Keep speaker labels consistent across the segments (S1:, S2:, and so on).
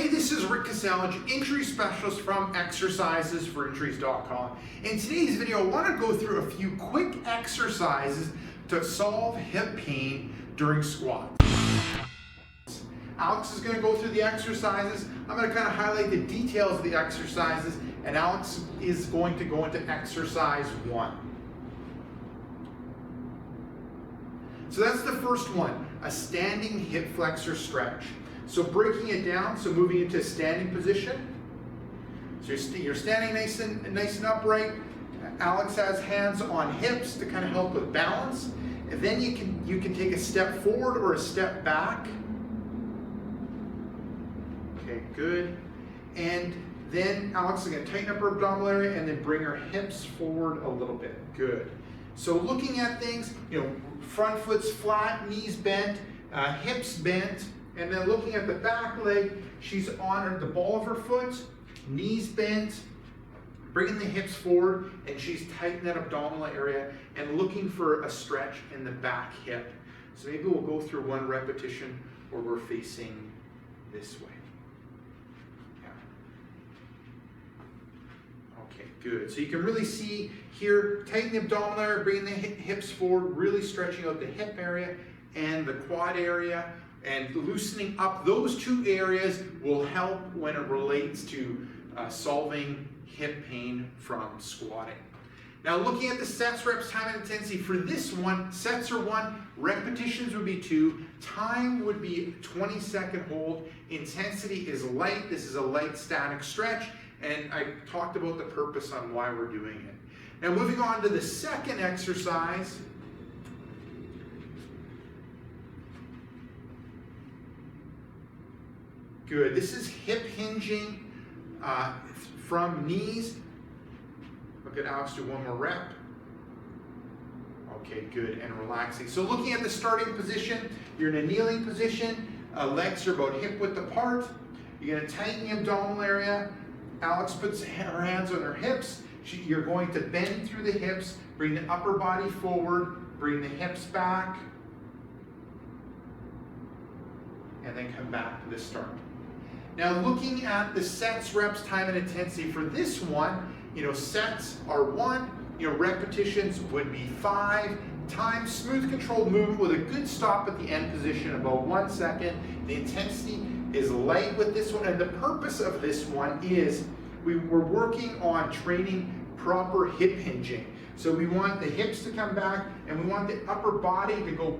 S1: Hey, this is Rick Caselage, injury specialist from exercisesforinjuries.com. In today's video, I want to go through a few quick exercises to solve hip pain during squats. Alex is going to go through the exercises. I'm going to kind of highlight the details of the exercises, and Alex is going to go into exercise 1. So that's the first one, a standing hip flexor stretch. So breaking it down, so moving into a standing position. So you're standing nice and upright. Alex has hands on hips to kind of help with balance. And then you can take a step forward or a step back. Okay, good. And then Alex is going to tighten up her abdominal area and then bring her hips forward a little bit. Good. So looking at things, front foot's flat, knees bent, hips bent. And then looking at the back leg, she's on the ball of her foot, knees bent, bringing the hips forward, and she's tightening that abdominal area and looking for a stretch in the back hip. So maybe we'll go through one repetition where we're facing this way. Yeah. Okay, good. So you can really see here, tighten the abdominal area, bringing the hips forward, really stretching out the hip area and the quad area. And loosening up those two areas will help when it relates to solving hip pain from squatting. Now looking at the sets, reps, time, and intensity, for this one, sets are 1, repetitions would be 2, time would be 20-second hold, intensity is light, this is a light static stretch, and I talked about the purpose on why we're doing it. Now moving on to the second exercise, good. This is hip hinging from knees. Look at Alex do one more rep. Okay, good, and relaxing. So looking at the starting position, you're in a kneeling position. Legs are about hip width apart. You're going to tighten the abdominal area. Alex puts her hands on her hips. You're going to bend through the hips, bring the upper body forward, bring the hips back, and then come back to the start. Now looking at the sets, reps, time, and intensity for this one, sets are 1, repetitions would be 5, time, smooth controlled movement with a good stop at the end position, about 1 second. The intensity is light with this one, and the purpose of this one is we're working on training proper hip hinging. So we want the hips to come back, and we want the upper body to go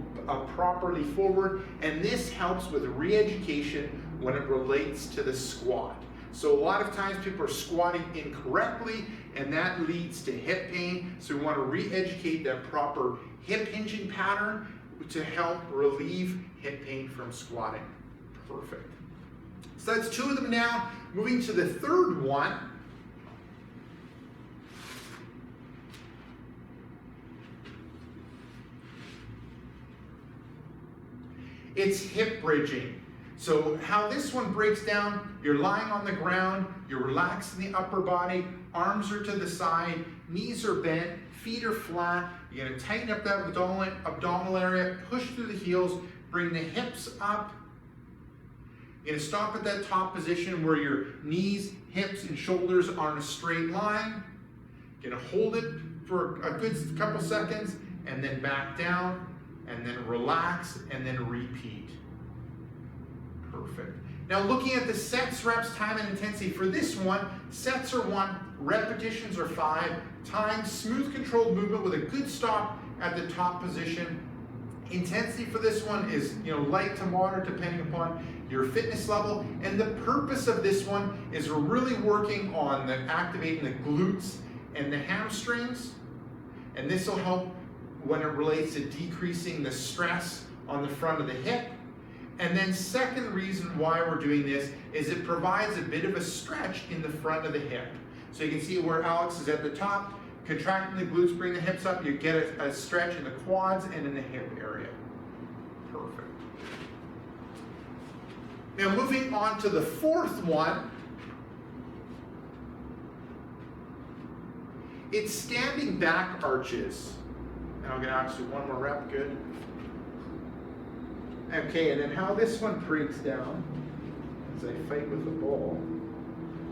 S1: properly forward, and this helps with re-education when it relates to the squat. So a lot of times people are squatting incorrectly, and that leads to hip pain. So we want to re-educate that proper hip hinging pattern to help relieve hip pain from squatting. Perfect. So that's 2 of them now. Moving to the third one. It's hip bridging. So how this one breaks down, you're lying on the ground, you're relaxing the upper body, arms are to the side, knees are bent, feet are flat. You're going to tighten up that abdominal area, push through the heels, bring the hips up. You're going to stop at that top position where your knees, hips, and shoulders are in a straight line. You're going to hold it for a good couple seconds, and then back down, and then relax, and then repeat. Perfect. Now looking at the sets, reps, time, and intensity for this one, sets are 1, repetitions are 5, time, smooth controlled movement with a good stop at the top position. Intensity for this one is light to moderate depending upon your fitness level, and the purpose of this one is we're really working on activating the glutes and the hamstrings, and this will help when it relates to decreasing the stress on the front of the hip. And then second reason why we're doing this is it provides a bit of a stretch in the front of the hip. So you can see where Alex is at the top, contracting the glutes, bring the hips up, you get a stretch in the quads and in the hip area. Perfect. Now moving on to the fourth one, it's standing back arches. And I'm going to actually one more rep, good. Okay, and then how this one breaks down. as I fight with the ball.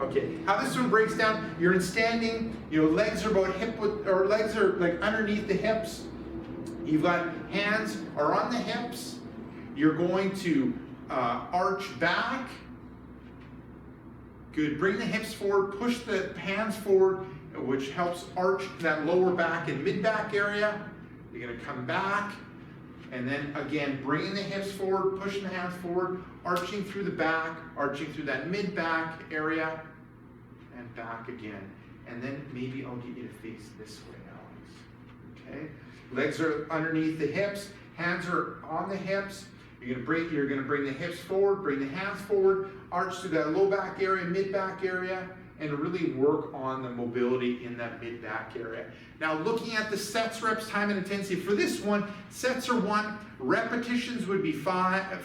S1: Okay, how this one breaks down, you're in standing, legs are about hip width, or legs are like underneath the hips. You've got hands are on the hips. You're going to arch back. Good, bring the hips forward, push the hands forward, which helps arch that lower back and mid-back area. You're gonna come back, and then again, bringing the hips forward, pushing the hands forward, arching through the back, arching through that mid-back area, and back again. And then maybe I'll get you to face this way, Alex. Okay? Legs are underneath the hips, hands are on the hips. You're gonna bring the hips forward, bring the hands forward, arch through that low back area, mid-back area, and really work on the mobility in that mid-back area. Now looking at the sets, reps, time, and intensity. For this one, sets are 1, repetitions would be 5,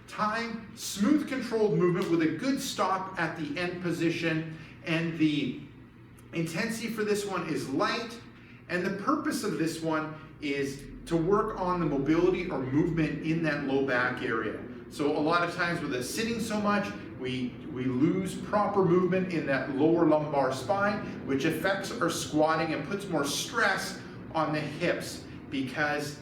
S1: time, smooth controlled movement with a good stop at the end position, and the intensity for this one is light, and the purpose of this one is to work on the mobility or movement in that low back area. So a lot of times with us sitting so much, we lose proper movement in that lower lumbar spine, which affects our squatting and puts more stress on the hips, because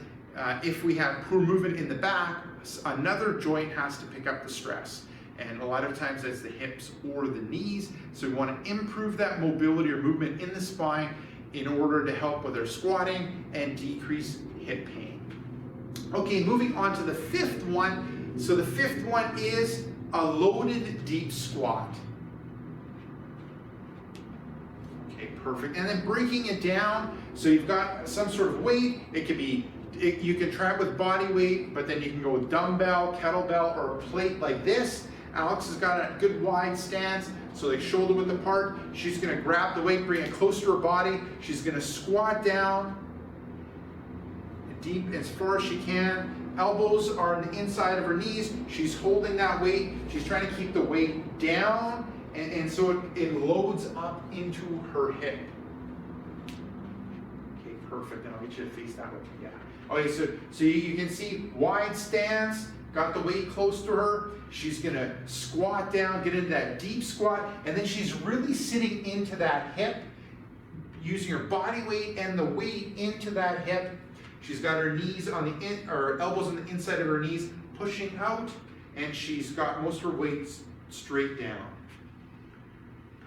S1: if we have poor movement in the back, another joint has to pick up the stress. And a lot of times that's the hips or the knees. So we want to improve that mobility or movement in the spine in order to help with our squatting and decrease hip pain. Okay, moving on to the 5th one. So the 5th one is a loaded deep squat. Okay, perfect. And then breaking it down, so you've got some sort of weight. It could be, you can try it with body weight, but then you can go with dumbbell, kettlebell, or a plate like this. Alex has got a good wide stance, so like shoulder width apart. She's gonna grab the weight, bring it close to her body. She's gonna squat down deep as far as she can. Elbows are on the inside of her knees. She's holding that weight. She's trying to keep the weight down, and so it loads up into her hip. Okay, perfect. And I'll get you to face that way. Yeah. Okay, so you can see wide stance, got the weight close to her. She's gonna squat down, get into that deep squat, and then she's really sitting into that hip, using her body weight and the weight into that hip. She's got her knees on or elbows on the inside of her knees, pushing out, and she's got most of her weight straight down.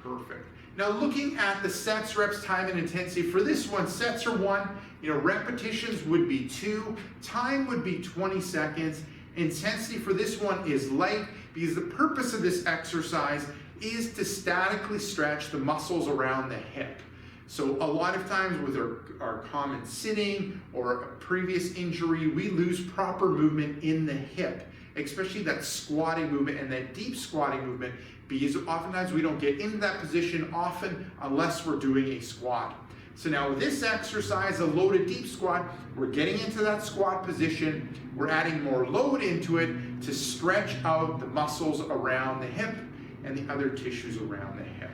S1: Perfect. Now looking at the sets, reps, time, and intensity. For this one, sets are 1, repetitions would be 2, time would be 20 seconds. Intensity for this one is light, because the purpose of this exercise is to statically stretch the muscles around the hip. So a lot of times with our common sitting or a previous injury, we lose proper movement in the hip, especially that squatting movement and that deep squatting movement, because oftentimes we don't get into that position often unless we're doing a squat. So now with this exercise, a loaded deep squat, we're getting into that squat position, we're adding more load into it to stretch out the muscles around the hip and the other tissues around the hip.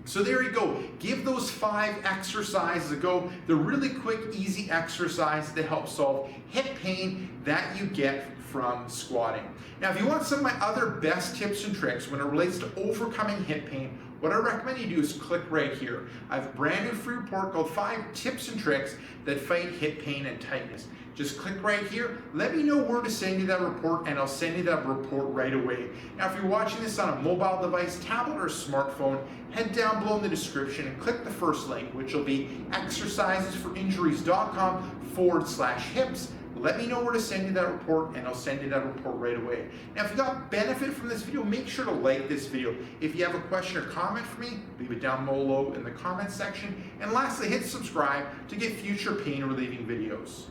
S1: So there you go. Give those 5 exercises a go. They're really quick, easy exercises to help solve hip pain that you get from squatting. Now, if you want some of my other best tips and tricks when it relates to overcoming hip pain, what I recommend you do is click right here. I have a brand new free report called 5 Tips and Tricks That Fight Hip Pain and Tightness. Just click right here. Let me know where to send you that report, and I'll send you that report right away. Now, if you're watching this on a mobile device, tablet, or smartphone, head down below in the description and click the first link, which will be exercisesforinjuries.com/hips. Let me know where to send you that report, and I'll send you that report right away. Now, if you got benefit from this video, make sure to like this video. If you have a question or comment for me, leave it down below in the comments section. And lastly, hit subscribe to get future pain relieving videos.